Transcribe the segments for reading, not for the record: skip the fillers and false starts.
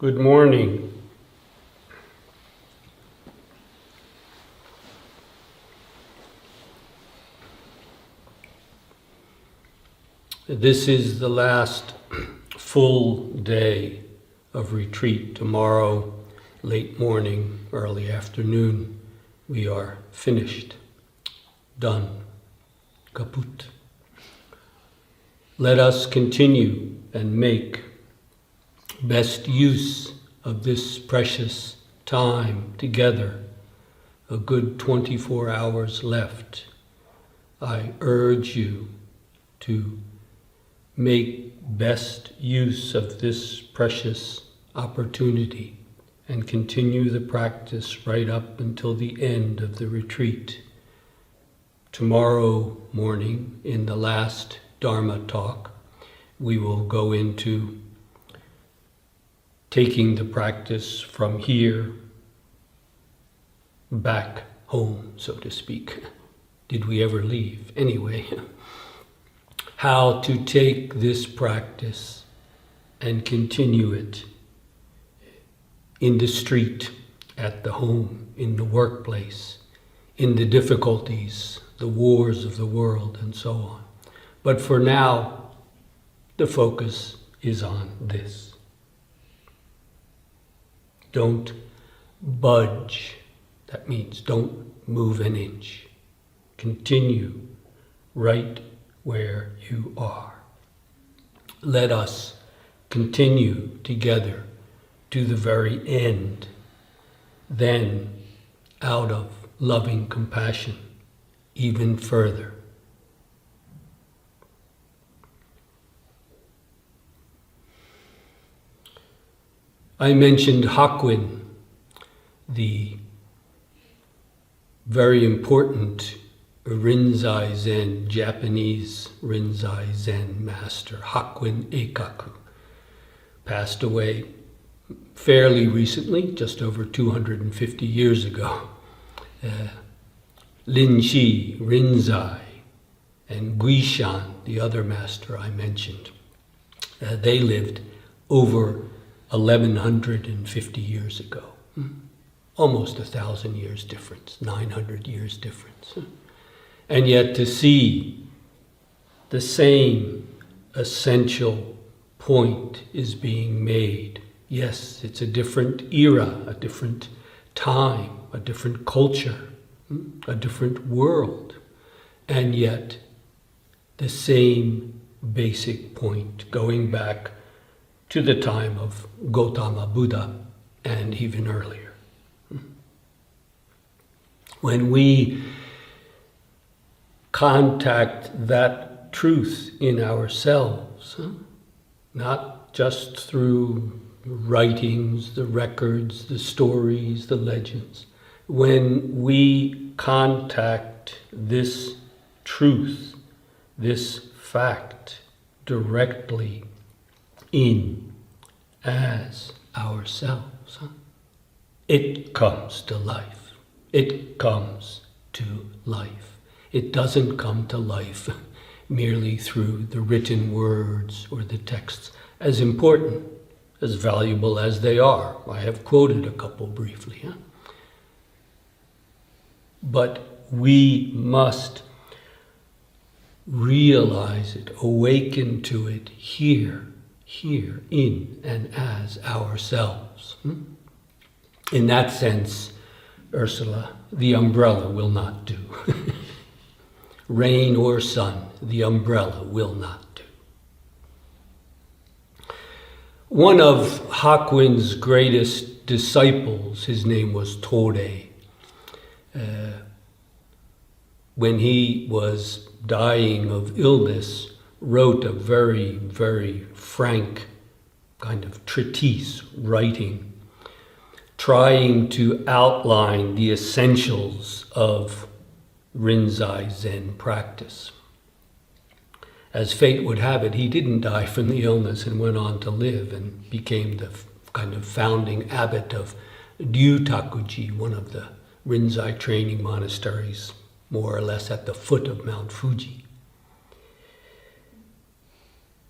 Good morning. This is the last full day of retreat. Tomorrow, late morning, early afternoon, we are finished, done, kaput. Let us continue and make best use of this precious time together. A good 24 hours left. I urge you to make best use of this precious opportunity and continue the practice right up until the end of the retreat. Tomorrow morning, in the last Dharma talk, we will go into taking the practice from here back home, so to speak. Did we ever leave? Anyway, how to take this practice and continue it in the street, at the home, in the workplace, in the difficulties, the wars of the world, and so on. But for now, the focus is on this. Don't budge. That means don't move an inch. Continue right where you are. Let us continue together to the very end. Then, out of loving compassion, even further. I mentioned Hakuin, the very important Rinzai Zen, Japanese Rinzai Zen master, Hakuin Eikaku, passed away fairly recently, just over 250 years ago. Linshi, Rinzai, and Guishan, the other master I mentioned, they lived over 1150 years ago. Almost 1,000 years difference, 900 years difference. And yet to see the same essential point is being made. Yes, it's a different era, a different time, a different culture, a different world, and yet the same basic point going back to the time of Gautama Buddha and even earlier. When we contact that truth in ourselves, not just through writings, the records, the stories, the legends, when we contact this truth, this fact directly in as ourselves, it comes to life. It comes to life. It doesn't come to life merely through the written words or the texts, as important, as valuable as they are. I have quoted a couple briefly. But we must realize it, awaken to it here, in and as ourselves. In that sense, Ursula, the umbrella will not do. Rain or sun, the umbrella will not do. One of Hakuin's greatest disciples, his name was Tore, when he was dying of illness, wrote a very, very frank kind of treatise writing, trying to outline the essentials of Rinzai Zen practice. As fate would have it, he didn't die from the illness and went on to live and became the kind of founding abbot of Ryutakuji, one of the Rinzai training monasteries, more or less at the foot of Mount Fuji.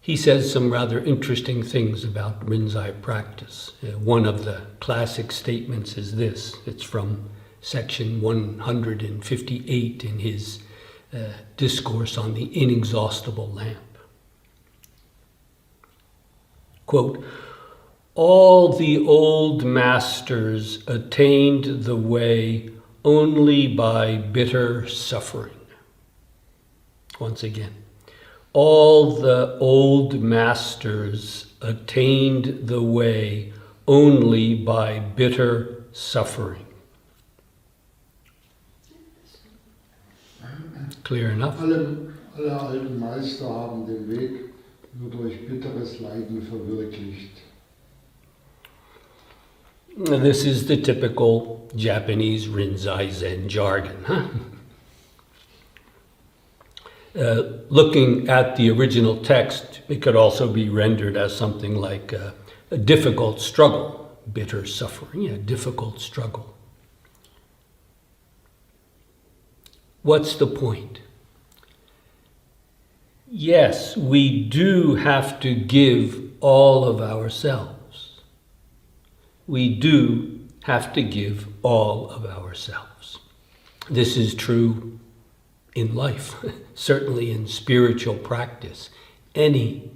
he says some rather interesting things about Rinzai practice. One of the classic statements is this. It's from section 158 in his discourse on the inexhaustible lamp. Quote, "All the old masters attained the way only by bitter suffering." Once again, all the old masters attained the way only by bitter suffering. Clear enough? Alle alten Meister haben den Weg nur durch bitteres Leiden verwirklicht. This is the typical Japanese Rinzai Zen jargon. Huh? Looking at the original text, it could also be rendered as something like a difficult struggle, bitter suffering, a difficult struggle. What's the point? Yes, we do have to give all of ourselves. We do have to give all of ourselves. This is true in life, certainly in spiritual practice. Any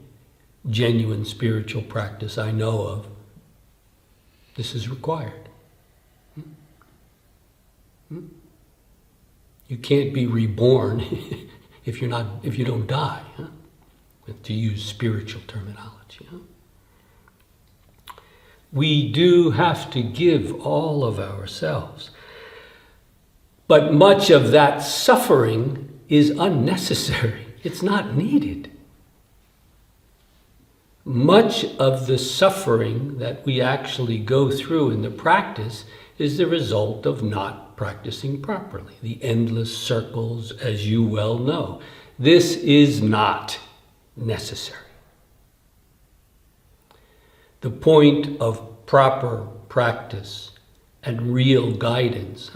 genuine spiritual practice I know of, this is required. You can't be reborn if you don't die, huh? To use spiritual terminology. Huh? We do have to give all of ourselves. But much of that suffering is unnecessary. It's not needed. Much of the suffering that we actually go through in the practice is the result of not practicing properly. The endless circles, as you well know. This is not necessary. The point of proper practice and real guidance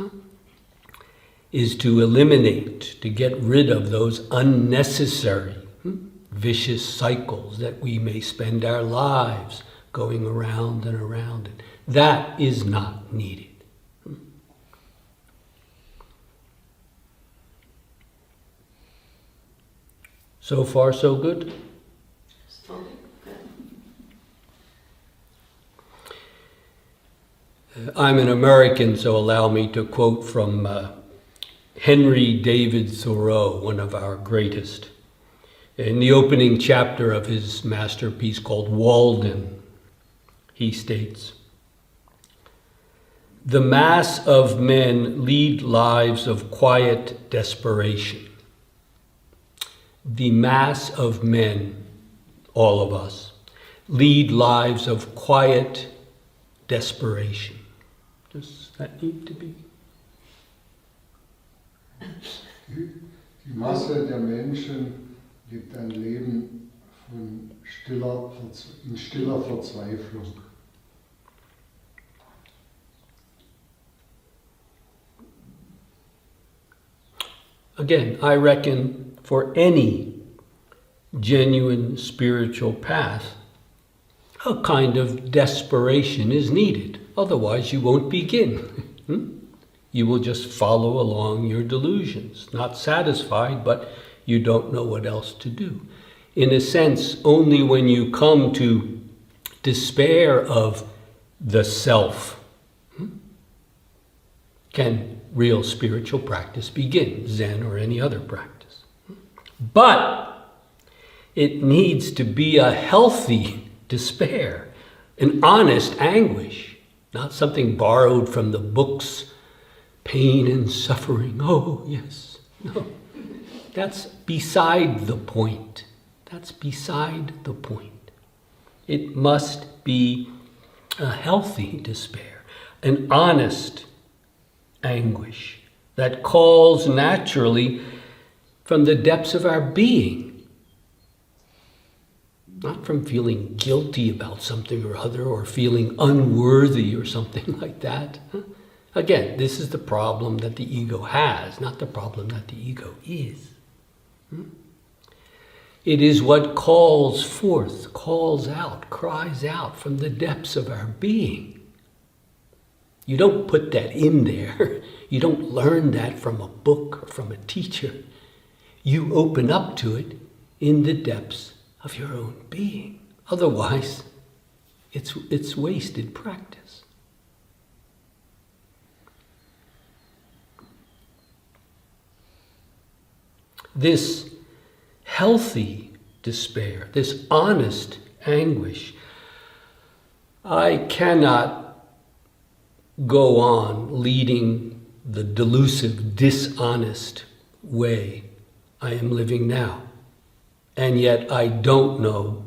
is to eliminate, to get rid of those unnecessary vicious cycles that we may spend our lives going around and around. That is not needed. So far, so good? I'm an American, so allow me to quote from Henry David Thoreau, one of our greatest. In the opening chapter of his masterpiece called Walden, he states, "The mass of men lead lives of quiet desperation. The mass of men, all of us, lead lives of quiet desperation." Does that need to be? Die Masse der Menschen lebt ein Leben in stiller Verzweiflung. Again, I reckon for any genuine spiritual path, a kind of desperation is needed. Otherwise, you won't begin. You will just follow along your delusions, not satisfied, but you don't know what else to do. In a sense, only when you come to despair of the self can real spiritual practice begin, Zen or any other practice. But it needs to be a healthy despair, an honest anguish, not something borrowed from the books, pain and suffering. Oh, yes. No. That's beside the point. That's beside the point. It must be a healthy despair, an honest anguish that calls naturally from the depths of our being, not from feeling guilty about something or other or feeling unworthy or something like that. Again, this is the problem that the ego has, not the problem that the ego is. It is what calls forth, calls out, cries out from the depths of our being. You don't put that in there. You don't learn that from a book or from a teacher. You open up to it in the depths of your own being. Otherwise, it's wasted practice. This healthy despair, this honest anguish, I cannot go on leading the delusive, dishonest way I am living now. And yet I don't know,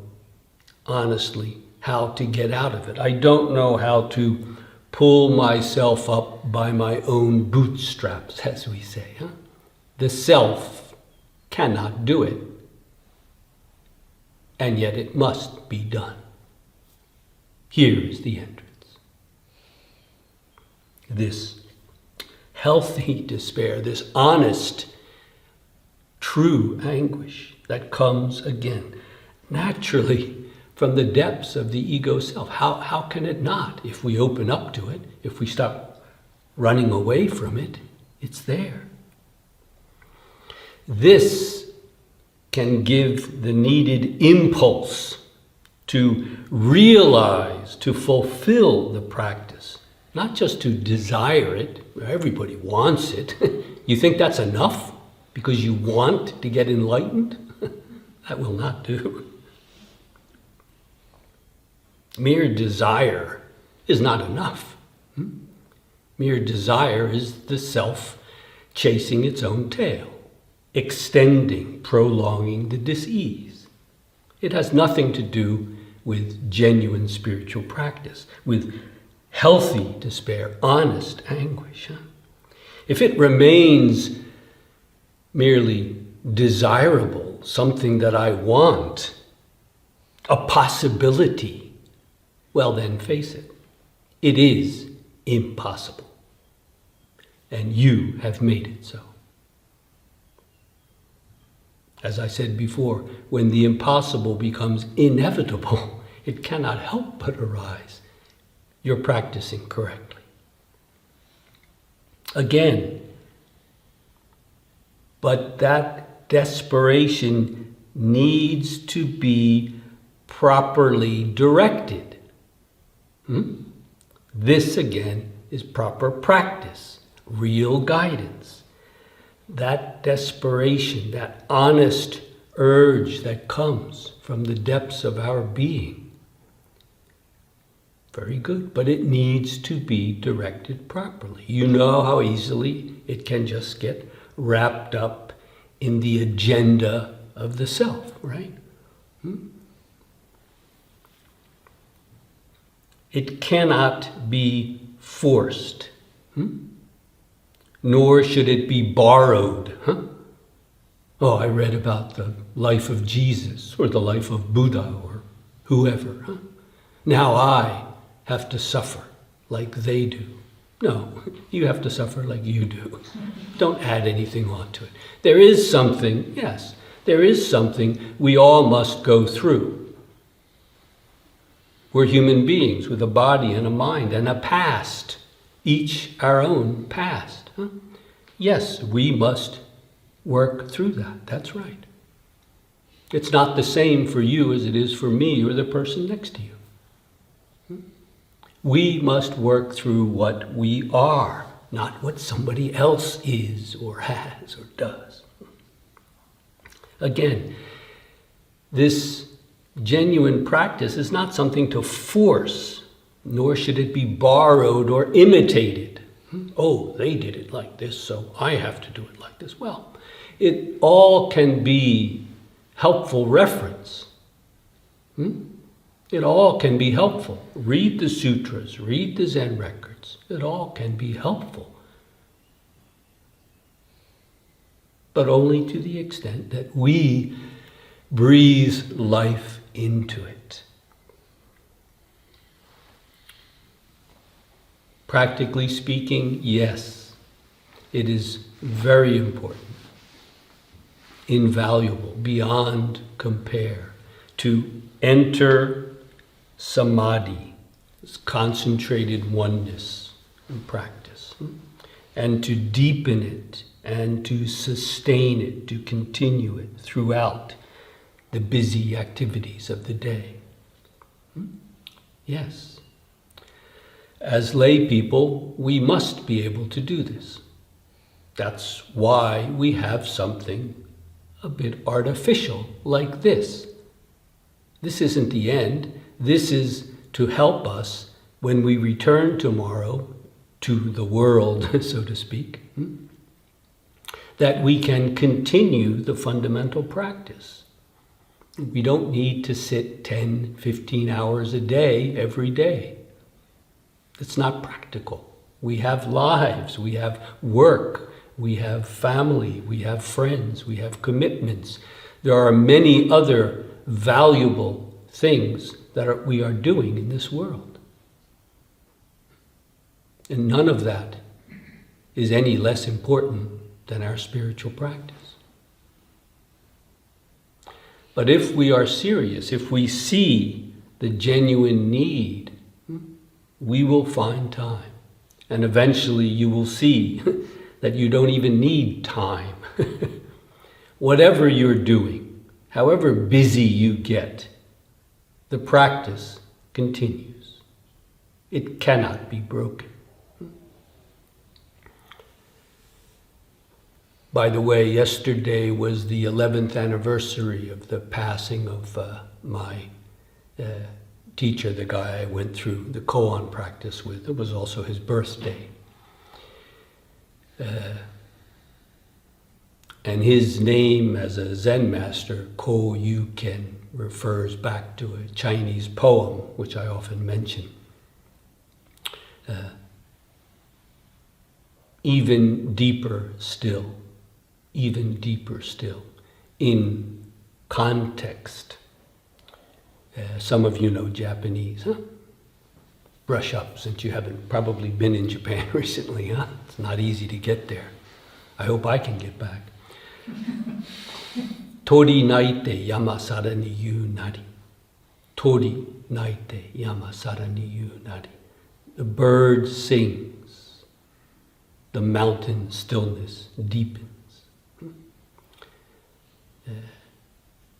honestly, how to get out of it. I don't know how to pull myself up by my own bootstraps, as we say. The self cannot do it. And yet it must be done. Here is the entrance. This healthy despair, this honest, true anguish that comes again, naturally from the depths of the ego self. How can it not? If we open up to it, if we stop running away from it, it's there. This can give the needed impulse to realize, to fulfill the practice, not just to desire it. Everybody wants it. You think that's enough because you want to get enlightened? That will not do. Mere desire is not enough. Mere desire is the self chasing its own tail, extending, prolonging the dis-ease. It has nothing to do with genuine spiritual practice, with healthy despair, honest anguish. If it remains merely desirable, something that I want, a possibility, well then face it. It is impossible. And you have made it so. As I said before, when the impossible becomes inevitable, it cannot help but arise. You're practicing correctly. Again, but that desperation needs to be properly directed. This again is proper practice, real guidance. That desperation, that honest urge that comes from the depths of our being. Very good, but it needs to be directed properly. You know how easily it can just get wrapped up in the agenda of the self, right? It cannot be forced, nor should it be borrowed. Oh, I read about the life of Jesus or the life of Buddha or whoever. Now I have to suffer like they do. No, you have to suffer like you do. Don't add anything onto it. There is something, yes, there is something we all must go through. We're human beings with a body and a mind and a past, each our own past. Yes, we must work through that. That's right. It's not the same for you as it is for me or the person next to you. We must work through what we are, not what somebody else is or has or does. Again, this genuine practice is not something to force, nor should it be borrowed or imitated. Oh, they did it like this, so I have to do it like this. Well, it all can be helpful reference. It all can be helpful. Read the sutras, read the Zen records. It all can be helpful. But only to the extent that we breathe life into it. Practically speaking, yes, it is very important. invaluable, beyond compare, to enter samadhi, concentrated oneness in practice, and to deepen it and to sustain it, to continue it throughout the busy activities of the day. Yes. As lay people, we must be able to do this. That's why we have something a bit artificial like this. This isn't the end. This is to help us when we return tomorrow to the world, so to speak, that we can continue the fundamental practice. We don't need to sit 10, 15 hours a day every day. It's not practical. We have lives, we have work, we have family, we have friends, we have commitments. There are many other valuable things that we are doing in this world. And none of that is any less important than our spiritual practice. But if we are serious, if we see the genuine need, we will find time. And eventually you will see that you don't even need time. Whatever you're doing, however busy you get, the practice continues. It cannot be broken. By the way, yesterday was the 11th anniversary of the passing of my teacher, the guy I went through the koan practice with. It was also his birthday. And his name as a Zen master, Ko Yu Ken, refers back to a Chinese poem, which I often mention. Even deeper still, in context. Some of you know Japanese, huh? Brush up since you haven't probably been in Japan recently, huh? It's not easy to get there. I hope I can get back. Tori naite yamasara ni yu nari. Tori naite yamasara ni yu nari. The bird sings. The mountain stillness deepens.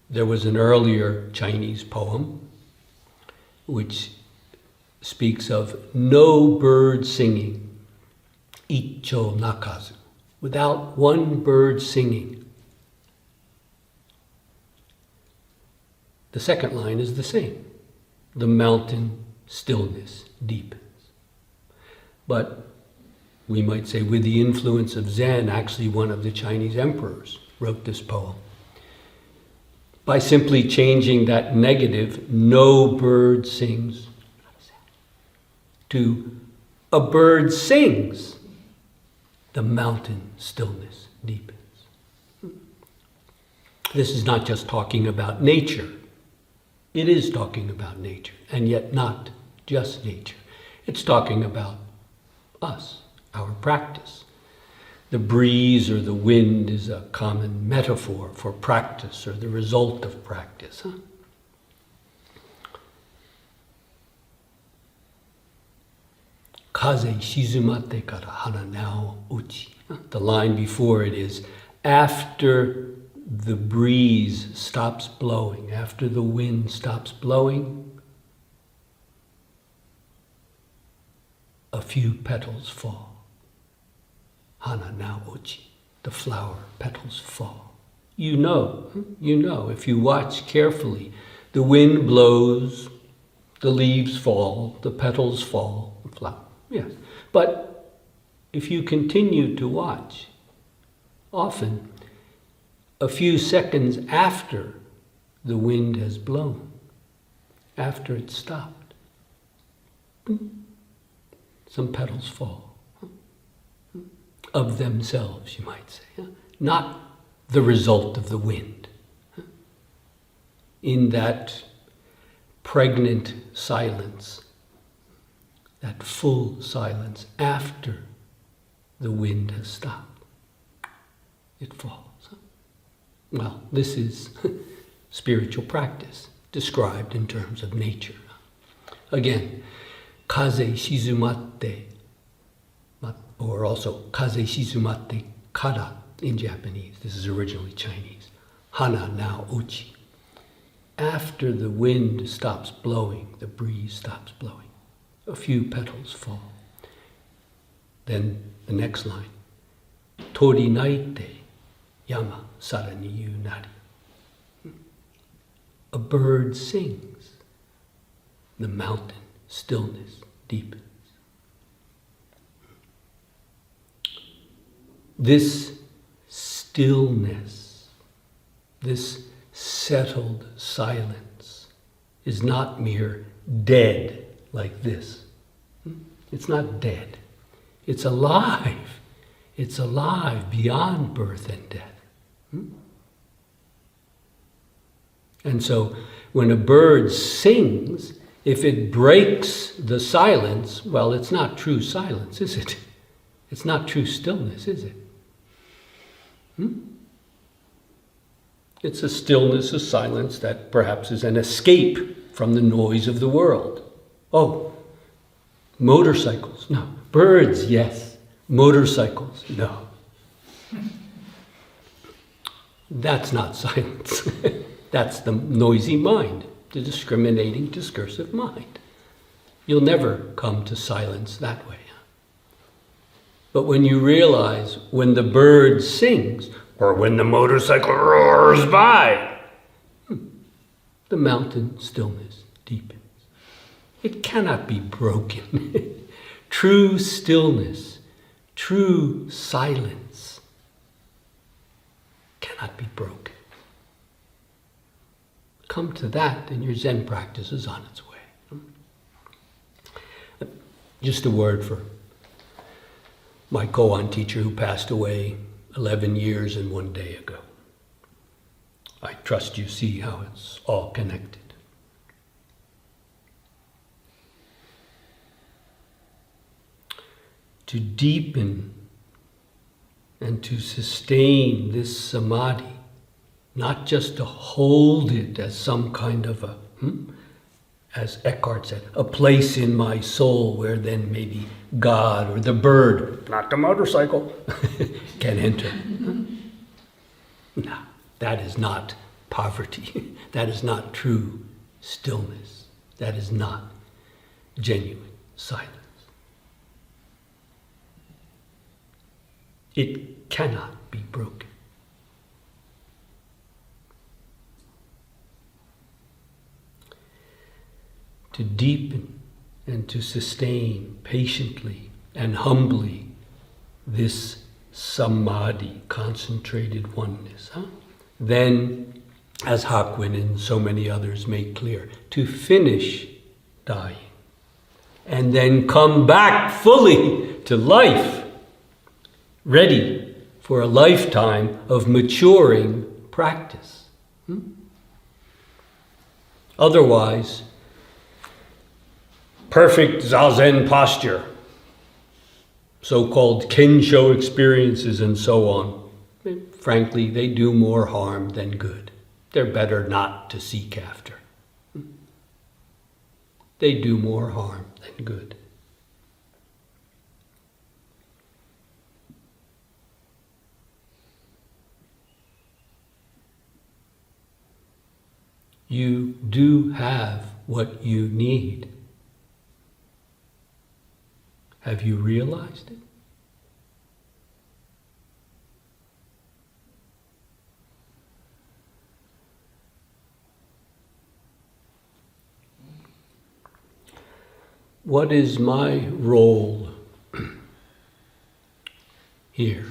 There was an earlier Chinese poem which speaks of no bird singing, icho nakazu, without one bird singing. The second line is the same. The mountain stillness deepens. But we might say with the influence of Zen, actually one of the Chinese emperors wrote this poem. By simply changing that negative, no bird sings, to a bird sings, the mountain stillness deepens. This is not just talking about nature. It is talking about nature, and yet not just nature. It's talking about us, our practice. The breeze or the wind is a common metaphor for practice or the result of practice. Huh? Kaze shizumate kara hana nao uchi. The line before it is, after the breeze stops blowing, after the wind stops blowing, a few petals fall. Hana nao uchi. The flower petals fall. You know, if you watch carefully, the wind blows, the leaves fall, the petals fall, the flower. Yes. But if you continue to watch, often a few seconds after the wind has blown, after it's stopped, some petals fall. Of themselves, you might say. Not the result of the wind. In that pregnant silence, that full silence after the wind has stopped, it falls. Well, this is spiritual practice described in terms of nature. Again, kaze shizumatte, or also kaze shizumatte kara in Japanese. This is originally Chinese. Hana now uchi. After the wind stops blowing, the breeze stops blowing, a few petals fall. Then the next line, tori naite yama sarani yunari. A bird sings, the mountain stillness deepens. This stillness, this settled silence is not mere dead like this. It's not dead. It's alive. It's alive beyond birth and death. And so when a bird sings, if it breaks the silence, well, it's not true silence, is it? It's not true stillness, is it? It's a stillness, a silence that perhaps is an escape from the noise of the world. Oh, motorcycles, no. Birds, yes. Motorcycles, no. That's not silence. That's the noisy mind, the discriminating, discursive mind. You'll never come to silence that way. But when you realize when the bird sings, or when the motorcycle roars by, the mountain stillness deepens. It cannot be broken. True stillness, true silence cannot be broken. Come to that and your Zen practice is on its way. Just a word for my koan teacher who passed away 11 years and 1 day ago. I trust you see how it's all connected. To deepen and to sustain this samadhi, not just to hold it as some kind of a, as Eckhart said, a place in my soul where then maybe God or the bird, not the motorcycle, can enter. No, that is not poverty. That is not true stillness. That is not genuine silence. It cannot be broken. To deepen and to sustain patiently and humbly this samadhi, concentrated oneness. Then, as Hakuin and so many others make clear, to finish dying and then come back fully to life, ready for a lifetime of maturing practice. Otherwise, perfect Zazen posture, so-called Kensho experiences and so on, frankly, they do more harm than good. They're better not to seek after. They do more harm than good. You do have what you need. Have you realized it? What is my role here?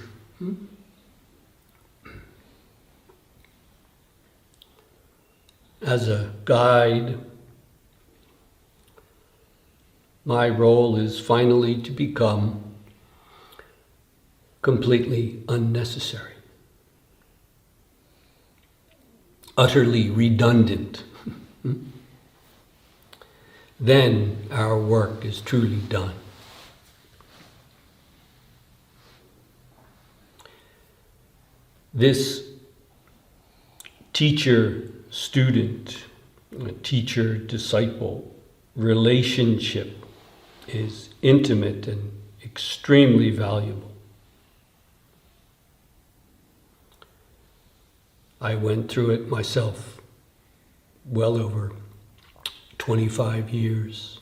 As a guide, my role is finally to become completely unnecessary, utterly redundant. Then our work is truly done. This teacher-student, teacher-disciple relationship is intimate and extremely valuable. I went through it myself well over 25 years.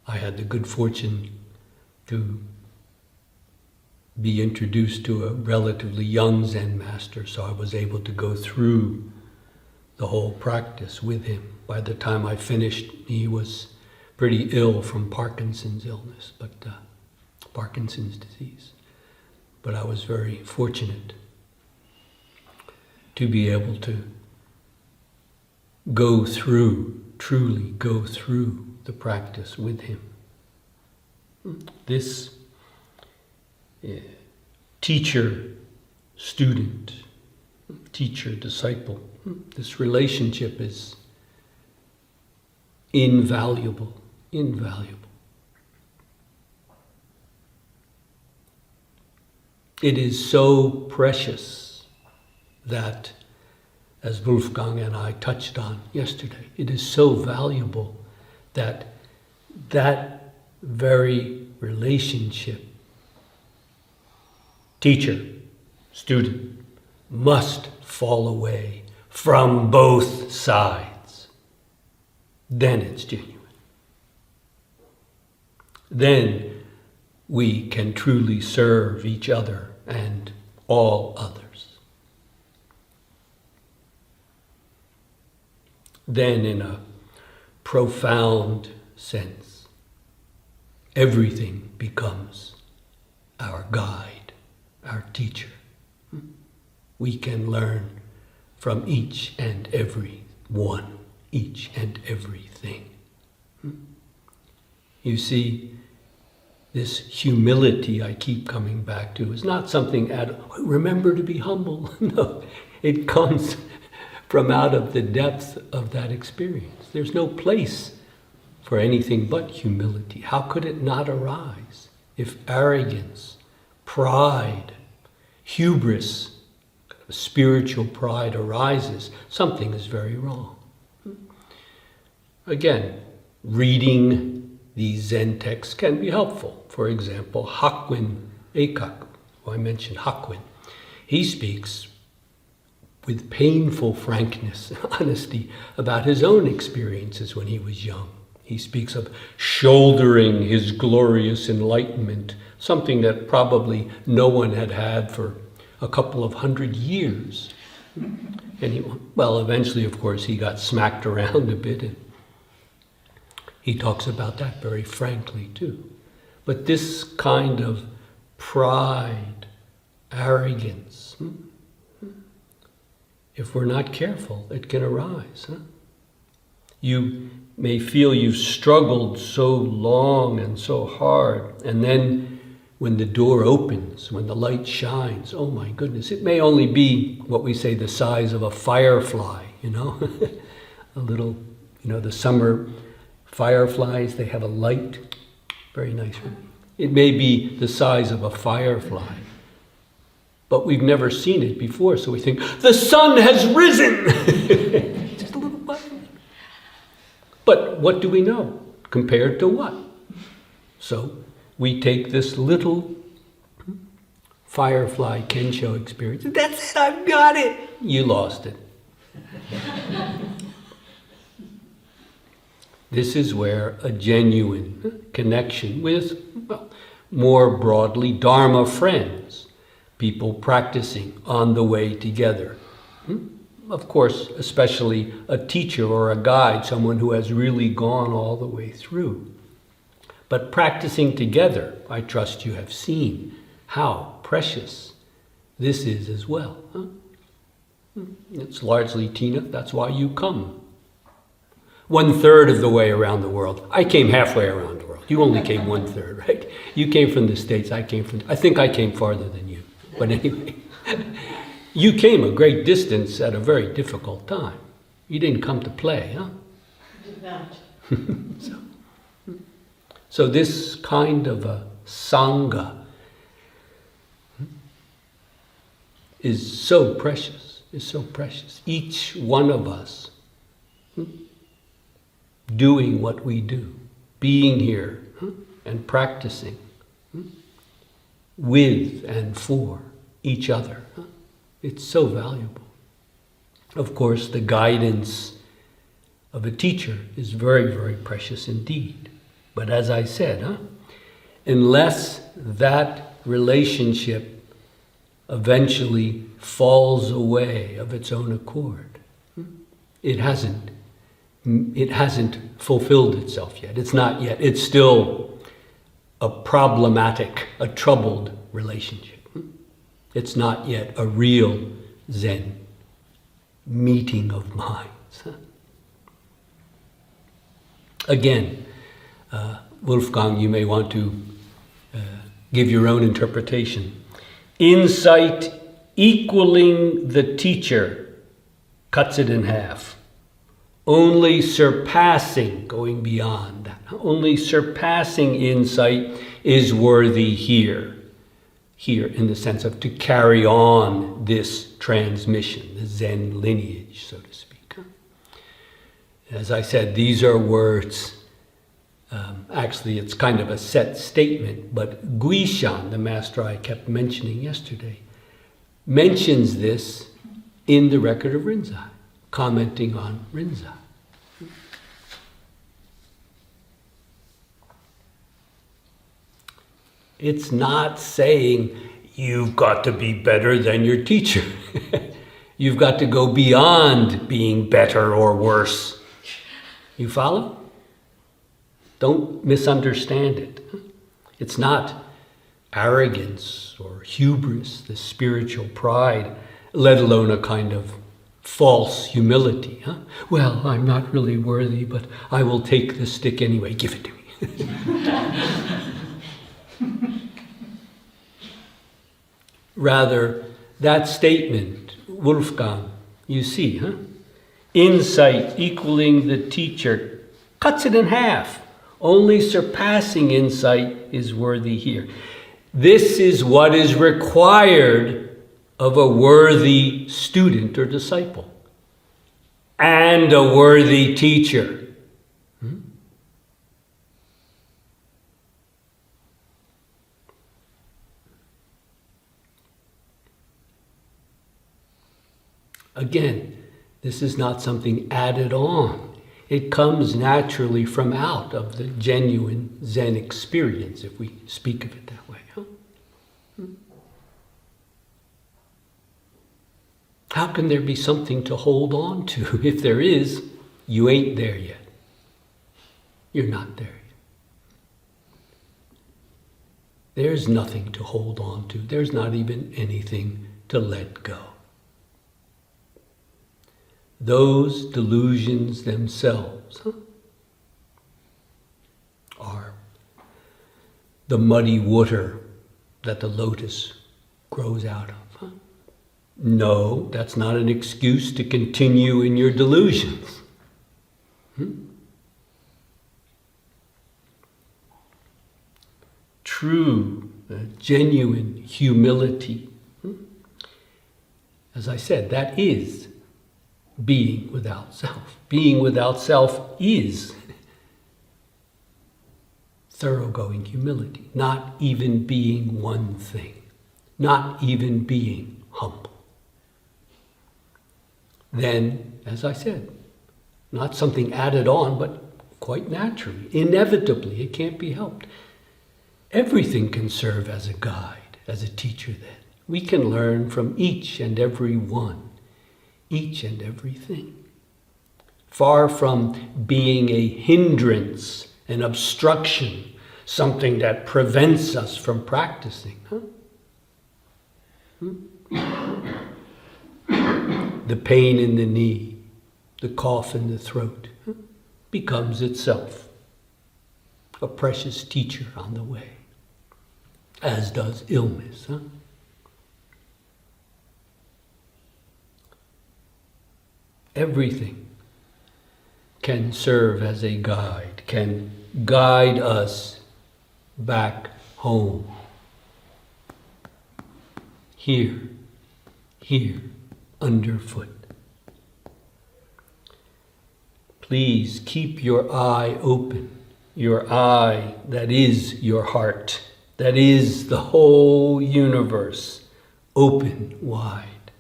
I had the good fortune to be introduced to a relatively young Zen master, so I was able to go through the whole practice with him. By the time I finished, he was pretty ill from Parkinson's illness, Parkinson's disease. But I was very fortunate to be able to truly go through the practice with him. This teacher-student, teacher-disciple, this relationship is invaluable. It is so precious that, as Wolfgang and I touched on yesterday, it is so valuable that that very relationship, teacher, student, must fall away from both sides. Then it's genuine. Then we can truly serve each other and all others. Then, in a profound sense, everything becomes our guide, our teacher. We can learn from each and every one, each and everything. You see, this humility I keep coming back to is not something, remember to be humble. No, it comes from out of the depth of that experience. There's no place for anything but humility. How could it not arise if arrogance, pride, hubris, spiritual pride arises? Something is very wrong. Again, reading these Zen texts can be helpful. For example, Hakuin Eikaku, who I mentioned, Hakuin, he speaks with painful frankness and honesty about his own experiences when he was young. He speaks of shouldering his glorious enlightenment, something that probably no one had had for a couple of 100 years. And eventually, of course, he got smacked around a bit, and he talks about that very frankly too. But this kind of pride, arrogance, if we're not careful, it can arise. You may feel you've struggled so long and so hard, and then when the door opens, when the light shines, oh my goodness, it may only be what we say the size of a firefly, a little, the summer fireflies, they have a light, very nice. It may be the size of a firefly, but we've never seen it before, so we think, the sun has risen! Just a little button. But what do we know? Compared to what? So we take this little firefly Kensho experience. That's it, I've got it! You lost it. This is where a genuine connection with, more broadly, Dharma friends, people practicing on the way together. Of course, especially a teacher or a guide, someone who has really gone all the way through. But practicing together, I trust you have seen how precious this is as well. It's largely, Tina, that's why you come. 1/3 of the way around the world. I came halfway around the world. You only came 1/3, right? You came from the States, I think I came farther than you. But anyway, you came a great distance at a very difficult time. You didn't come to play, huh? I did not. So this kind of a Sangha is so precious. is so precious. Each one of us doing what we do, being here and practicing with and for each other. It's so valuable. Of course, the guidance of a teacher is very, very precious indeed. But as I said, unless that relationship eventually falls away of its own accord, it hasn't fulfilled itself yet. It's not yet. It's still a problematic, a troubled relationship. It's not yet a real Zen meeting of minds. Again, Wolfgang, you may want to give your own interpretation. Insight equaling the teacher cuts it in half. Only surpassing, going beyond that, only surpassing insight is worthy here. Here in the sense of to carry on this transmission, the Zen lineage, so to speak. As I said, these are words, actually it's kind of a set statement, but Guishan, the master I kept mentioning yesterday, mentions this in the record of Rinzai, commenting on Rinzai. It's not saying you've got to be better than your teacher. You've got to go beyond being better or worse. You follow? Don't misunderstand it. It's not arrogance or hubris, the spiritual pride, let alone a kind of false humility. Well, I'm not really worthy, but I will take the stick anyway. Give it to me. Rather, that statement, Wolfgang, you see, insight equaling the teacher cuts it in half. Only surpassing insight is worthy here. This is what is required of a worthy student or disciple and a worthy teacher. Again, this is not something added on. It comes naturally from out of the genuine Zen experience, if we speak of it that way. How can there be something to hold on to? If there is, you ain't there yet. You're not there yet. There's nothing to hold on to. There's not even anything to let go. Those delusions themselves are the muddy water that the lotus grows out of. No, that's not an excuse to continue in your delusions. True, genuine humility, as I said, that is being without self. Being without self is thoroughgoing humility, not even being one thing, not even being humble. Then, as I said, not something added on, but quite naturally, inevitably, it can't be helped. Everything can serve as a guide, as a teacher then. We can learn from each and every one. Each and everything. Far from being a hindrance, an obstruction, something that prevents us from practicing. The pain in the knee, the cough in the throat, becomes itself a precious teacher on the way, as does illness. Everything can serve as a guide, can guide us back home. Here, underfoot. Please keep your eye open, your eye that is your heart, that is the whole universe, open wide.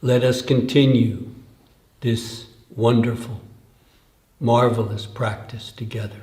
Let us continue this wonderful, marvelous practice together.